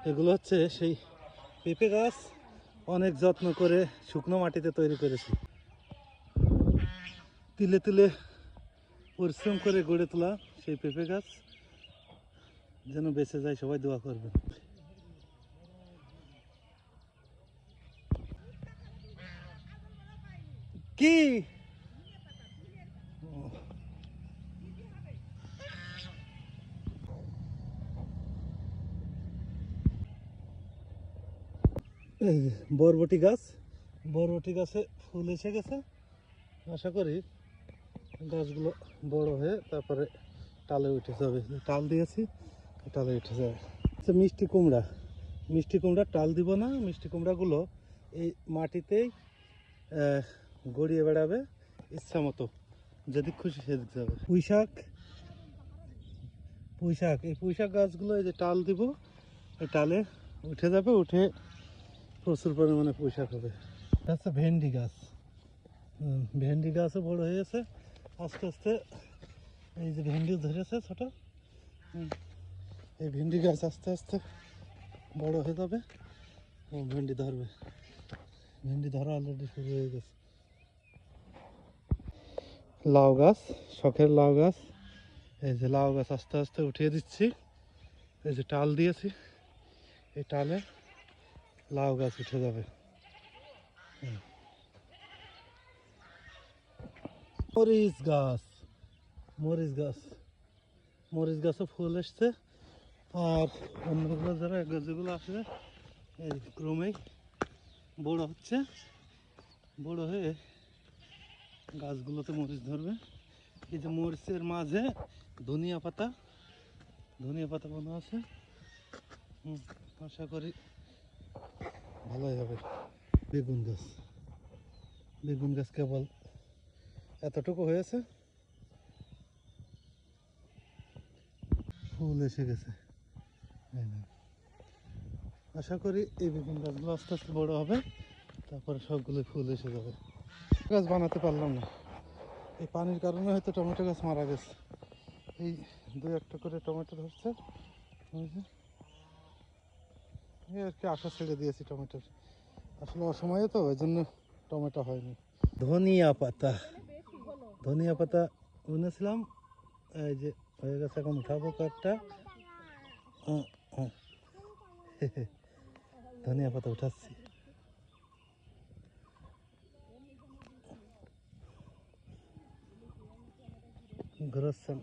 এগুলো হচ্ছে সেই পেঁপে গাছ, অনেক যত্ন করে শুকনো মাটিতে তৈরি করেছি। তিলে তিলে পরিশ্রম করে গড়ে তোলা সেই পেঁপে গাছ যেন বেঁচে যায়, সবাই দোয়া করবে। কি এই যে বরবটি গাছ, বরবটি গাছে ফুল এসে গেছে। আশা করি গাছগুলো বড় হয়ে তারপরে টালে উঠে যাবে। টাল দিয়েছি, টালে উঠে যাবে। আচ্ছা, মিষ্টি কুমড়া, মিষ্টি কুমড়া টাল দিব না। মিষ্টি কুমড়াগুলো এই মাটিতেই গড়িয়ে বেড়াবে ইচ্ছা মতো, যেদিক খুশি সেদিক যাবে। পুঁই শাক, পুঁই শাক, এই পুঁই শাক গাছগুলো এই যে টাল দিব, এই টালে উঠে যাবে, উঠে প্রচুর পরিমাণে পুঁই শাক হবে। আচ্ছা, ভেন্ডি গাছ, ভেন্ডি গাছও বড় হয়েছে আস্তে আস্তে। এই যে ভেন্ডি ধরেছে ছোট, এই ভেন্ডি গাছ আস্তে আস্তে বড় হয়ে যাবে, ভেন্ডি ধরবে। ভেন্ডি ধরা অলরেডি শুরু হয়ে গেছে। লাউ গাছ, শখের লাউ গাছ, এই যে লাউ গাছ আস্তে আস্তে উঠিয়ে দিচ্ছি। এই যে টাল দিয়েছি, এই টালে লাউ গাছ উঠে যাবে। মরিচ গাছ, মরিচ গাছ, মরিচ গাছও ফুল এসছে। আর অন্যগুলো যারা যেগুলো আসবে এই ক্রমেই বড় হচ্ছে, বড় হয়ে গাছগুলোতে মরিচ ধরবে। এই যে মরিচের মাঝে ধনিয়া পাতা, ধনিয়া পাতা মনে আছে। আশা করি ভালোই হবে। বেগুন গাছ, বেগুন গাছ কেবল এতটুকু হয়েছে, ফুল এসে গেছে। আশা করি এই বেগুন গাছগুলো আস্তে আস্তে বড় হবে, তারপরে সবগুলো ফুল এসে যাবে। গাছ বানাতে পারলাম না, এই পানির কারণে হয়তো টমেটো গাছ মারা গেছে। এই দু একটা করে টমেটো ধরছে, এই আর কি আশা ছেড়ে দিয়েছি টমেটোর। আসলে অসময়ে তো, ওই জন্য টমেটো হয়নি। ধনিয়া পাতা, ধনিয়া পাতা বুনেছিলাম, এই যে হয়ে গেছে। এখন উঠাবো কয়েকটা। ধনিয়া পাতা উঠাচ্ছি। ঘুরাচ্ছেন।